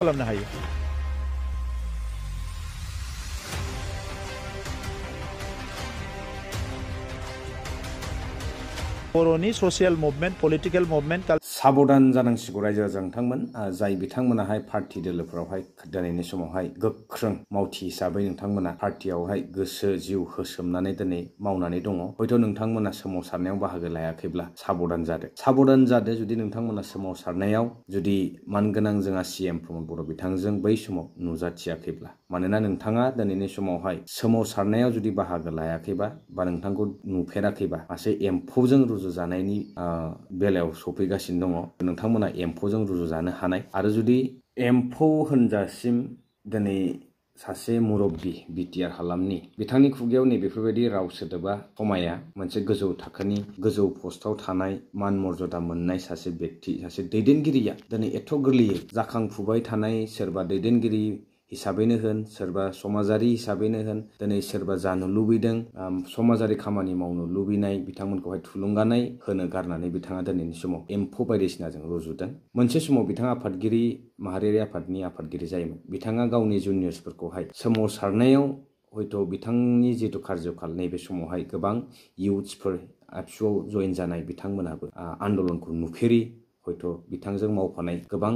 खालामनो हायो। बर'नि ससियेल मुभमेन्ट पलिटिकेल मुभमेन्ट साबधान जानांसिगौ रायजो राजा नोंथांमोन जाय बिथांमोनाहाय पार्टी दोलोफोरावहाय दिनैनि समावहाय गोख्रों मावथि हिसाबै नोंथांमोना पार्टीयावहाय गोसो जिउ होसोमनानै दिनै मावनानै दङ। हयथ' नोंथांमोना सोमावसारनायाव बाहागो लायाखैब्ला साबधान जादो जुदि नोंथांमोना सोमावसारनायाव जुदि मानगोनां जोंहा CM प्रमद बर' बिथांजों बै समाव नुजाथियाखैब्ला मानोना नोंथाङा दिनैनि समावहाय सोमावसारनायाव जुदि बाहागो लायाखैबा बा नोंथांखौ नुफेराखैबा सासे एम्फौजों रुजुजानायनि बेलायाव सफैगासिनो दङ। नोंथांमोना एम्फौजों रुजुजानो हानाय आरो जुदि एम्फौ होनजासिम दिनै सासे मुरब्बी बिटिआर हालामनि बिथांनि खुगायाव नैबेफोरबायदि राव सोदोबा समाया मोनसे गोजौ थाखोनि गोजौ पस्टआव थानाय मान मर्यादा मोननाय सासे व्यक्ति सासे दैदेनगिरिया दिनै एथ' गोरलैयै जाखांफुबाय थानाय सोरबा दैदेनगिरि हिसाबैनो होन सोरबा समाजारि हिसाबैनो होन दिनै सोरबा जानो लुबैदों समाजारि खामानि मावनो लुबैनाय बिथांमोनखौहाय थुलुंगानाय होनो गारनानै बिथाङा दिनैनि समाव एम्फौ बायदिसिनाजों रुजुदों। मोनसे समाव बिथाङा आफादगिरि माहारियारि आफादनि आफादगिरि जायोमोन। बिथाङा गावनि जुनियर्सफोरखौहाय सोमावसारनायाव हयथ' बिथांनि जिथु कार्यकाल नैबे समावहाय गोबां इयुथ्सफोर आबसुआव जयेन जानाय बिथांमोनाबो आन्दलनखौ नुफेरि हयथ' बिथांजों मावफानाय गोबां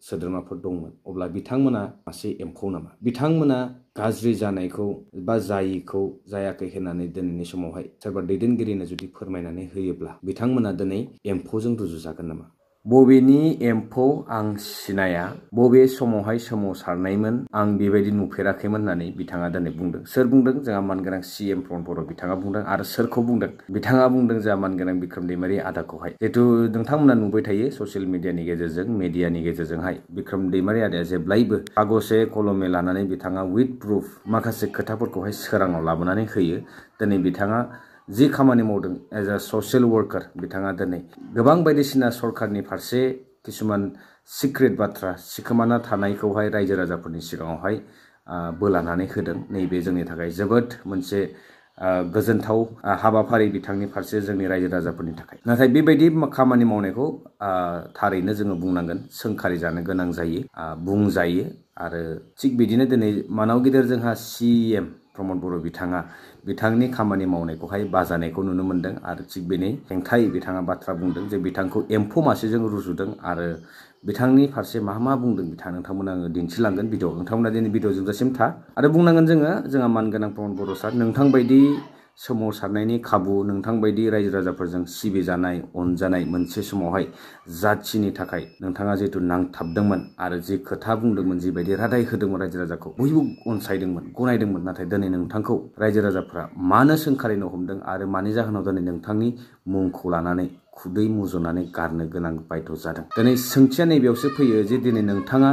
सोद्रोमाफोर दंमोन। अब्ला बिथांमोना मासे एम्फौ नामा? बिथांमोना गाज्रि जानायखौ बा जायिखौ जायाखै होननानै दिनैनि समावहाय सोरबा दैदेनगिरिनो जुदि फोरमायनानै होयोब्ला बिथांमोना दिनै एम्फौजों रुजुजागोन नामा? बबेनि एम्फौ आं सिनाया बबे समावहाय सोमावसारनायमोन आं बेबायदि नुफेराखैमोन होननानै बिथाङा दिनै बुंदों। सोर बुंदों? जोंहा मानगोनां CM प्रमद बर' बिथाङा बुंदों। आरो सोरखौ बुंदों? बिथाङा बुंदों जोंहा मानगोनां बिक्रमदैमारि आदाखौहाय। जिहेतु नोंथांमोना नुबाय थायो ससियेल मिडियानि गेजेरजों मिडियानि गेजेरजोंहाय बिक्रमदैमारि आदाया जेब्लायबो कागजे कलमे लानानै बिथाङा उइथ प्रुफ माखासे खोथाफोरखौहाय सोराङाव लाबोनानै होयो। दिनै बिथाङा जि खामानि मावदों एज अ ससियेल वार्कार बिथाङा दिनै गोबां बायदिसिना सरकारनि फारसे किसुमान सिक्रेट बाथ्रा सिखोमाना थानायखौहाय रायजो राजाफोरनि सिगाङावहाय बोलानानै होदों। नैबे जोंनि थाखाय जोबोद मोनसे गोजोनथाव हाबाफारि बिथांनि फारसे जोंनि रायजो राजाफोरनि थाखाय। नाथाय बेबायदि खामानि मावनायखौ थारैनो जोङो बुंनांगोन सोंखारि जानो गोनां जायो बुंजायो। आरो थिग बिदिनो दिनै मानाव गिदिर जोंहा CM प्रमद बर' बिथाङा बिथांनि खामानि मावनायखौहाय बाजानायखौ नुनो मोनदों। आरो थिग बेनि हेंथायै बिथाङा बाथ्रा बुंदों जे बिथांखौ एम्फौ मासेजों रुजुदों। आरो बिथांनि फारसे मा बुंदों नोंथांमोना आङो दिन्थिलांगोन भिडिअ नोंथांमोना दिनै भिडिअ जोबजासिम था आरो बुंनांगोन जोंहा मानगोनां प्रमद बर' सार नोंथांबायदि सोमावसारनायनि खाबु नोंथांबायदि रायजो राजाफोरजों सिबिजानाय अनजानाय मोनसे समावहाय जाथिनि थाखाय नोंथाङा जिहेतु नांथाबदोंमोन आरो जि खोथा बुंदोंमोन जिबायदि रादाय होदोंमोन रायजो राजाखौ बयबो अनसायदोंमोन गनायदोंमोन। नाथाय दिनै नोंथांखौ रायजो राजाफ्रा मानो सोंखारिनो हमदों आरो मानि जाहोनाव दिनै नोंथांनि मुंखौ लानानै खुदै मुजुनानै गारनो गोनां बायध' जादों। दिनै सोंथिया नैबेयावसो फैयो जे दिनै नोंथाङा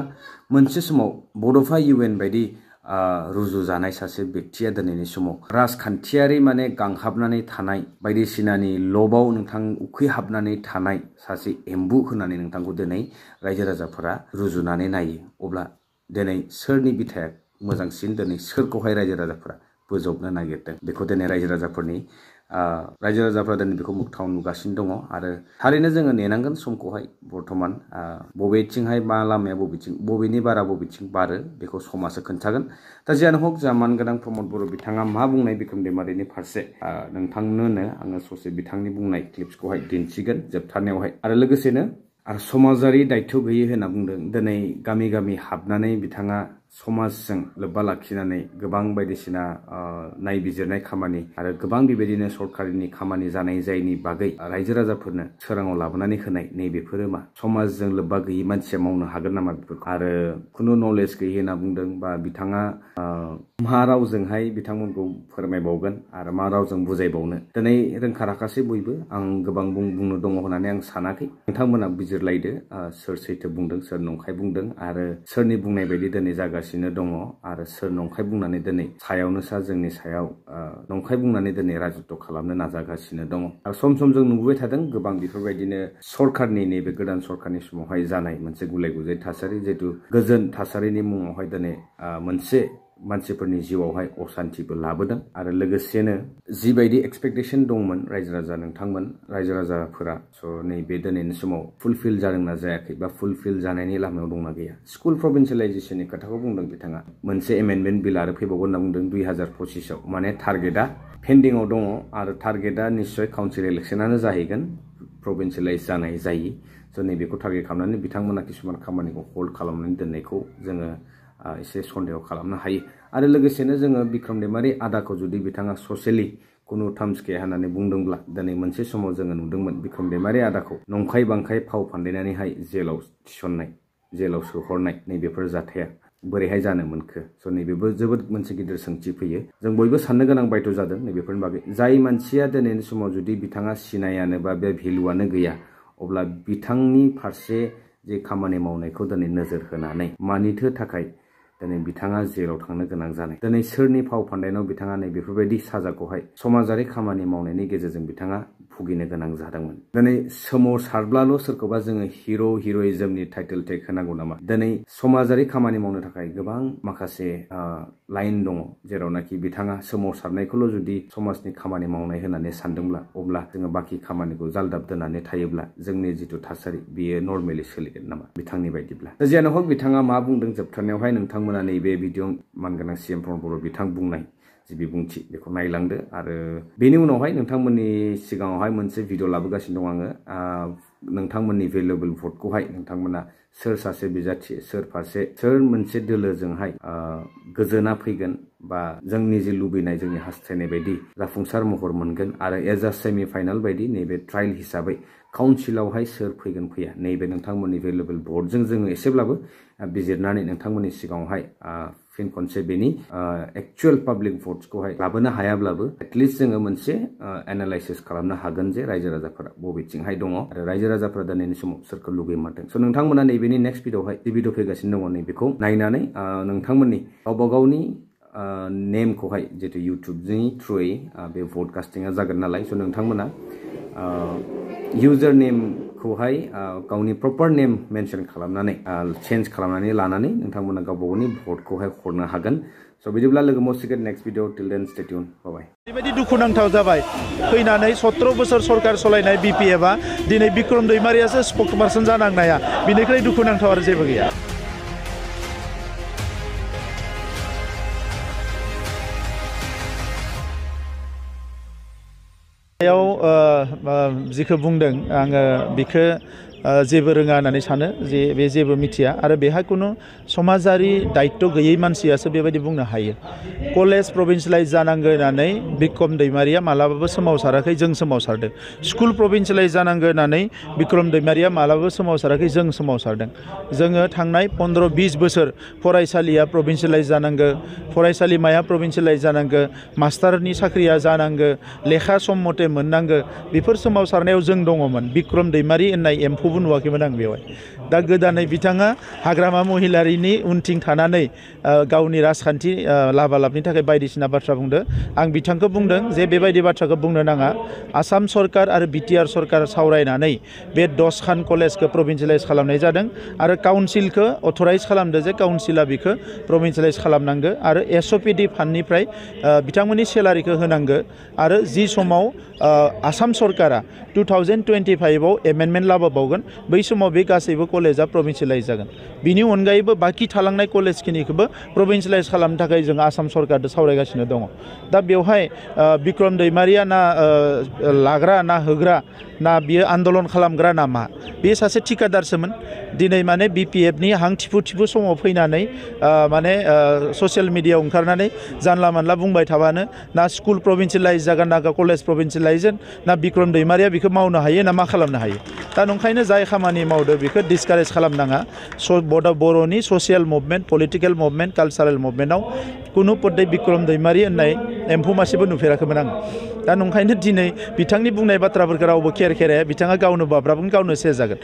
मोनसे समाव बड'फा UN बायदि रुजुजानाय सासे व्यक्तिया दिनैनि समाव राजखान्थियारि माने गांहाबनानै थानाय बायदिसिनानि लबाव नोंथां उखैहाबनानै थानाय सासे एम्बु होननानै नोंथांखौ दिनै रायजो राजाफोरा रुजुनानै नायो। अब्ला दिनै सोरनि बिथाया मोजांसिन दिनै सोरखौहाय रायजो राजाफोरा बोजबनो नागिरदों बेखौ दिनै रायजो राजाफोरा दिनै बेखौ मोगथाङाव नुगासिनो दङ। आरो थारैनो जोङो नेनांगोन समखौहाय बर्थमान बबेथिंहाय मा लामाया बबेनि बारा बबेथिं बारो बेखौ समासो खोन्थागोन। दा जियानो हक जोंहा मानगोनां प्रमद बर' बिथाङा मा बुंनाय बिक्रमदैमारिनि फारसे नोंथांनोनो आङो ससे बिथांनि बुंनाय क्लिप्सखौहाय दिन्थिगोन जोबथारनायावहाय। आरो लोगोसेनो समाजारि दायथ' गैयै होनना बुंदों। दिनै गामि गामि हाबनानै बिथाङा समाजजों लोब्बा लाखिनानै गोबां बायदिसिना नायबिजिरनाय खामानि आरो गोबां बेबायदिनो सरकारनि खामानि जानाय जायनि बागै रायजो राजाफोरनो सोराङाव लाबोनानै होनाय नैबेफोरो मा समाजजों लोब्बा गैयै मानसिया मावनो हागोन नामा बेफोरखौ? आरो खुनु नलेज गैयै होनना बुंदों बा बिथाङा मा रावजोंहाय बिथांमोनखौ फोरमायबावगोन आरो मा रावजों बुजायबावनो दिनै रोंखा राखासै बयबो। आं गोबां बुंनो दङ होननानै आं सानाखै। नोंथांमोना बिजिरलायदो सोर सैथो बुंदों सोर नंखाय बुंदों आरो सोरनि बुंनाय बायदि दिनै जागासिनो दङ आरो सोर नंखाय बुंनानै दिनै सायावनो सा जोंनि सायाव नंखाय बुंनानै दिनै राजत्व खालामनो नाजागासिनो दङ। आरो सम सम जों नुबोबाय थादों गोबां बेफोरबायदिनो सरकारनि नैबे गोदान सरकारनि समावहाय जानाय मोनसे गुलाय गुजाय थासारि जिहेतु गोजोन थासारिनि मुङावहाय दिनै मोनसे मानसिफोरनि जिउआवहाय असान्थिबो लाबोदों आरो लोगोसेनो जिबायदि एक्सपेक्टेशन दंमोन रायजो राजा नोंथांमोन रायजो राजाफोरा स' नैबे दिनैनि समाव फुलफिल जादोंना जायाखै बा फुलफिल जानायनि लामायाव दंना गैया स्कुल प्रभिन्सियेलाइजेसननि खोथाखौ बुंदों बिथाङा मोनसे एमेन्डमेन्ट बिल आरो फैबावगोन होनना बुंदों 2025 आव माने टारगेटआ पेन्डिंआव दङ आरो टारगेटआ निश्चय काउन्सिल इलेक्सनानो जाहैगोन प्रभिन्सियेलाइज जानाय जायि स' नैबेखौ टारगेट खालामनानै बिथांमोना किसुमान खामानिखौ हल्ड खालामनानै दोननायखौ जोङो एसे सन्देह खालामनो हायो आरो लोगोसेनो जोङो बिक्रमदैमारि आदाखौ जुदि बिथाङा ससियेलि कुनु टार्म्स गैया होननानै बुंदोंब्ला दिनै मोनसे समाव जोङो नुदोंमोन बिक्रमदैमारि आदाखौ नंखाय बांखाय फाव फान्दायनानैहाय जेलाव थिसननाय जेलाव सोहरनाय नैबेफोर जाथाया बोरैहाय जानो मोनखो स' नैबेबो जोबोद मोनसे गिदिर सोंथि फैयो जों बयबो साननो गोनां बायथ' जादों नैबेफोरनि बागै जाय मानसिया दिनैनि समाव जुदि बिथाङा सिनायानो बा बे भेलुआनो गैया अब्ला बिथांनि फारसे जे खामानि मावनायखौ दिनै नोजोर होनानै मानिथो थाखाय दिनै बिथाङा जेलाव थांनो गोनां जानाय दिनै सोरनि फाव फान्दायनायाव बिथाङा नै बेफोरबायदि साजाखौहाय समाजारि खामानि मावनायनि गेजेरजों बिथाङा भुगिनो गोनां जादोंमोन दिनै सोमावसारब्लाल' सोरखौबा जोङो हिर' हिर'इजमनि टाइटेल टेग होनांगौ नामा दिनै समाजारि खामानि मावनो थाखाय गोबां माखासे लाइन दङ जेरावनाखि बिथाङा सोमावसारनायखौल' जुदि समाजनि खामानि मावनाय होननानै सानदोंब्ला अब्ला जोङो बाखि खामानिखौ जालदाब दोननानै थायोब्ला जोंनि जिथु थासारि बेयो नर्मेलि सोलिगोन नामा बिथांनि बायदिब्ला जियानो हक बिथाङा मा बुंदों जोबथारनायावहाय नोंथांमोना नैबे भिडिअ मानगोनां CM प्रमदबर बिथां बुंनाय जि बिबुंथि बेखौ नायलांदो आरो बेनि उनावहाय नोंथांमोननि सिगाङावहाय मोनसे भिडिअ लाबोगासिनो दं आङो नोंथांमोननि भेलुएबल भटखौहाय नोंथांमोना सोर सासे बिजाथि सोर फारसे सोर मोनसे दोलोजोंहाय गोजोना फैगोन बा जोंनि जे लुबैनाय जोंनि हास्थायनाय बायदि जाफुंसार महर मोनगोन आरो एज अ सेमि फाइनाल बायदि नैबे ट्रायल हिसाबै काउन्सिलावहाय सोर फैगोन फैया नैबे नोंथांमोननि भेलुएबल भटजों जोङो एसेब्लाबो बिजिरनानै नोंथांमोननि सिगाङावहाय फिन खनसे बेनि एक्चुअल पाब्लिक भट्सखौहाय लाबोनो हायाब्लाबो एटलिस्ट जोङो मोनसे एनालाइसिस खालामनो हागोन जे रायजो राजाफोरा बबेथिंहाय दङ आरो रायजो राजाफोरा दिनैनि समाव सोरखौ लुगैमारदों स' नोंथांमोना नैबेनि नेक्स्ट भिडिअआवहाय जि भिडिअ फैगासिनो दङ नैबेखौ नायनानै नोंथांमोननि गावबा गावनि नेमखौहाय जितु इउटुबनि थ्रुयै बे भट कास्टिंआ जागोन नालाय स' नोंथांमोना इउजार नेमखौहाय गावनि प्रपार नेम मेनसन खालामनानै चेन्ज खालामनानै लानानै नोंथांमोना गावबा गावनि भटखौहाय हरनो हागोन स' बिदिब्ला लोगो मोनसिगोन नेक्स्ट भिडिअ टिल देन स्टे ट्युन बाय ओरैबायदि दुखुनांथाव जाबाय फैनानै 17 बोसोर सरकार सलायनाय BPFआ दिनै बिक्रमदैमारियासो स्पक्सपारसन जानांनाया बिनिख्रुइ दुखुनांथाव आरो जेबो गैया जिखौ बुंदों आङो बिखौ जेबो रोङा होननानै सानो जे बे जेबो मिथिया आरो बेहा कुनु समाजारि दायित्व गैयै मानसियासो बेबायदि बुंनो हायो कलेज प्रभिन्सियेलाइज जानांगौ होननानै बिक्रमदैमारिया मालाबाबो सोमावसाराखै जों सोमावसारदों स्कुल प्रभिन्सियेलाइज जानांगौ होननानै बिक्रमदैमारिया मालाबाबो सोमावसाराखै जों सोमावसारदों जोङो थांनाय 15-20 बोसोर फरायसालिया प्रभिन्सियेलाइज जानांगौ फरायसालिमाया प्रभिन्सियेलाइज जानांगौ मास्टारनि साख्रिया जानांगौ लेखा सम मथे मोननांगौ बेफोर सोमावसारनायाव जों दङमोन बिक्रमदैमारि होननाय एम्फौबो नुवाखैमोन आं बेवहाय दा गोदानै बिथाङा हाग्रामा महिलारिनि उनथिं थानानै गावनि राजखान्थि लाबालाबनि थाखाय बायदिसिना बाथ्रा बुंदों आं बिथांखौ बुंदों जे बेबायदि बाथ्राखौ बुंनो नाङा आसाम सरकार आरो BTR सरकार सावरायनानै बे 10 खान कलेजखौ प्रभिन्सियेलाइज खालामनाय जादों आरो काउन्सिलखौ अथराइज खालामदों जे काउन्सिला बिखौ प्रभिन्सियेलाइज खालामनांगौ आरो SOPD फान्डनिफ्राय बिथांमोननि सेलारिखौ होनांगौ आरो जि समाव आसाम सरकारा 2025 आव एमेन्डमेन्ट लाबोबावगोन बै समाव बे गासैबो कलेजा प्रभिन्सियेलाइज जागोन बिनि अनगायैबो बाखि थालांनाय कलेजखिनिखौबो प्रभिन्सियेलाइज खालामनो थाखाय जों आसाम सरकारजों सावरायगासिनो दङ दा बेवहाय बिक्रमदैमारिया ना लाग्रा ना होग्रा ना बियो आन्दलन खालामग्रा ना मा बे सासे ठिकादारसोमोन दिनै माने BPFनि हां थिफु थिफु समाव फैनानै माने ससियेल मिडियायाव ओंखारनानै जानला मानला बुंबाय थाबानो ना स्कुल प्रभिन्सियेलाइज जागोन ना कलेज प्रभिन्सियेलाइज ना बिक्रमदैमारिया बेखौ मावनो हायो ना मा खालामनो हायो दा नंखायनो जाय खामानि मावदो बेखौ डिसकारेज खालामनाङा बर'नि social movement political movement cultural मुभमेन्टआव कुनु पदे बिक्रमदैमारि होननाय एम्फौ मासेबो नुफेराखैमोन आं दा नंखायनो दिनै बिथांनि बुंनाय बाथ्राफोरखौ रावबो खेर खेराया बिथाङा गावनो बाब्राबगोन गावनो सेस जागोन